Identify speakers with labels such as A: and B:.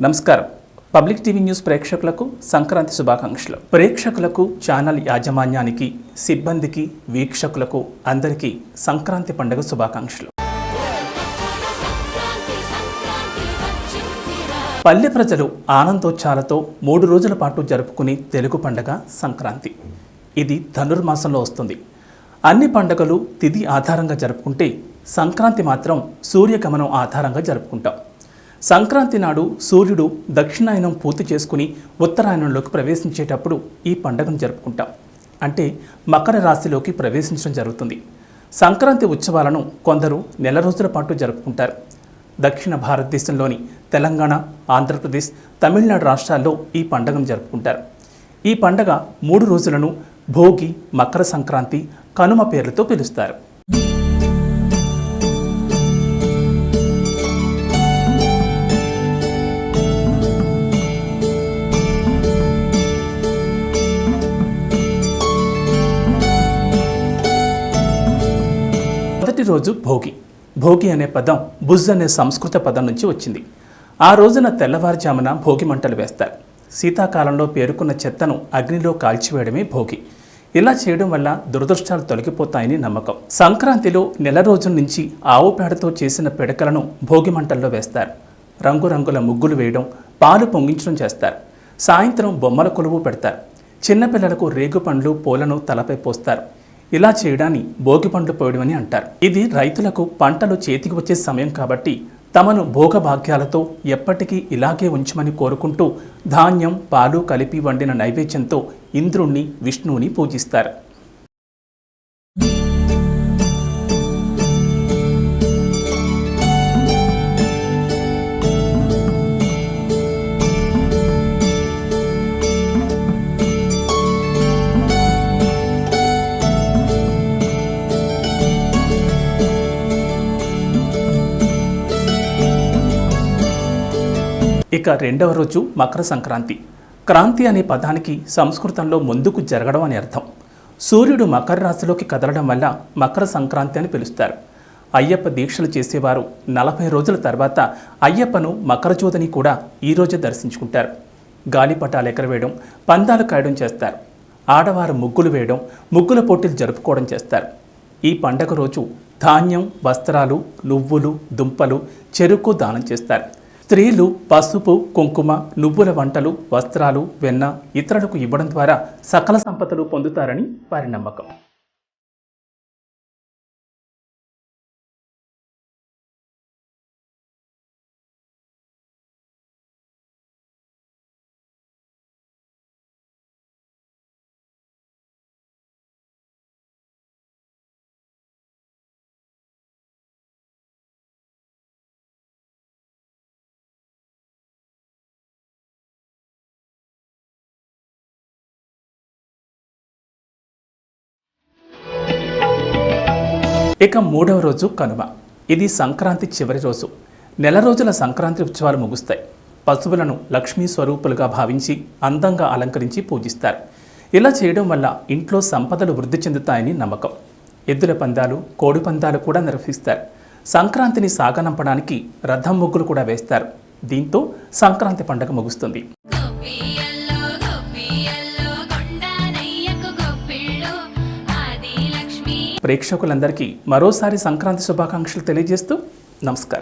A: నమస్కారం. Public TV news ప్రేక్షకులకు సంక్రాంతి శుభాకాంక్షలు. ప్రేక్షకులకు, ఛానల్ యాజమాన్యానికి, సిబ్బందికి, వీక్షకులకు అందరికీ సంక్రాంతి పండుగ శుభాకాంక్షలు. పల్లె ప్రజలు ఆనందోత్సాహాలతో 3 రోజుల పాటు జరుపుకునే తెలుగు పండుగ సంక్రాంతి. ఇది ధనుర్మాసంలో వస్తుంది. అన్ని పండుగలు తిథి ఆధారంగా జరుపుకుంటే సంక్రాంతి మాత్రం సూర్యగమనం ఆధారంగా జరుపుకుంటాం. సంక్రాంతి నాడు సూర్యుడు దక్షిణాయనం పూర్తి చేసుకుని ఉత్తరాయణంలోకి ప్రవేశించేటప్పుడు ఈ పండుగను జరుపుకుంటాం. అంటే మకర రాశిలోకి ప్రవేశించడం జరుగుతుంది. సంక్రాంతి ఉత్సవాలను కొందరు నెల రోజుల పాటు జరుపుకుంటారు. దక్షిణ భారతదేశంలోని తెలంగాణ, ఆంధ్రప్రదేశ్, తమిళనాడు రాష్ట్రాల్లో ఈ పండుగను జరుపుకుంటారు. ఈ పండుగ 3 రోజులను భోగి, మకర సంక్రాంతి, కనుమ పేర్లతో పిలుస్తారు. మొదటి రోజు భోగి. భోగి అనే పదం బుజ్ అనే సంస్కృత పదం నుంచి వచ్చింది. ఆ రోజున తెల్లవారుజామున భోగి మంటలు వేస్తారు. శీతాకాలంలో పేరుకున్న చెత్తను అగ్నిలో కాల్చివేయడమే భోగి. ఇలా చేయడం వల్ల దురదృష్టాలు తొలగిపోతాయని నమ్మకం. సంక్రాంతిలో నెల రోజుల నుంచి ఆవు పేడతో చేసిన పిడకలను భోగి మంటల్లో వేస్తారు. రంగురంగుల ముగ్గులు వేయడం, పాలు పొంగించడం చేస్తారు. సాయంత్రం బొమ్మల కొలువు పెడతారు. చిన్నపిల్లలకు రేగుపండ్లు, పూలను తలపై పోస్తారు. ఇలా చేయడాన్ని భోగి పండ్లు పోయడం అని అంటారు. ఇది రైతులకు పంటలు చేతికి వచ్చే సమయం కాబట్టి తమను భోగభాగ్యాలతో ఎప్పటికీ ఇలాగే ఉంచమని కోరుకుంటూ ధాన్యం, పాలు కలిపి వండిన నైవేద్యంతో ఇంద్రుణ్ణి, విష్ణువుని పూజిస్తారు. ఇక రెండవ రోజు మకర సంక్రాంతి. క్రాంతి అనే పదానికి సంస్కృతంలో ముందుకు జరగడం అని అర్థం. సూర్యుడు మకర రాశిలోకి కదలడం వల్ల మకర సంక్రాంతి అని పిలుస్తారు. అయ్యప్ప దీక్షలు చేసేవారు 40 రోజుల తర్వాత అయ్యప్పను మకరజ్యోతిని కూడా ఈరోజే దర్శించుకుంటారు. గాలిపటాలు ఎగరవేయడం, పందాలు కాయడం చేస్తారు. ఆడవారు ముగ్గులు వేయడం, ముగ్గుల పోటీలు జరుపుకోవడం చేస్తారు. ఈ పండగ రోజు ధాన్యం, వస్త్రాలు, నువ్వులు, దుంపలు, చెరుకు దానం చేస్తారు. స్త్రీలు పసుపు, కుంకుమ, నువ్వుల వంటలు, వస్త్రాలు, వెన్న ఇతరులకు ఇవ్వడం ద్వారా సకల సంపదలు పొందుతారని వారి నమ్మకం. ఇక 3వ రోజు కనుమ. ఇది సంక్రాంతి చివరి రోజు. నెల రోజుల సంక్రాంతి ఉత్సవాలు ముగుస్తాయి. పశువులను లక్ష్మీ స్వరూపులుగా భావించి అందంగా అలంకరించి పూజిస్తారు. ఇలా చేయడం వల్ల ఇంట్లో సంపదలు వృద్ధి చెందుతాయని నమ్మకం. ఎద్దుల పందాలు, కోడి పందాలు కూడా నిర్వహిస్తారు. సంక్రాంతిని సాగనంపడానికి రథం ముగ్గులు కూడా వేస్తారు. దీంతో సంక్రాంతి పండుగ ముగుస్తుంది. ప్రేక్షకులందరికీ మరోసారి సంక్రాంతి శుభాకాంక్షలు తెలియజేస్తూ నమస్కారం.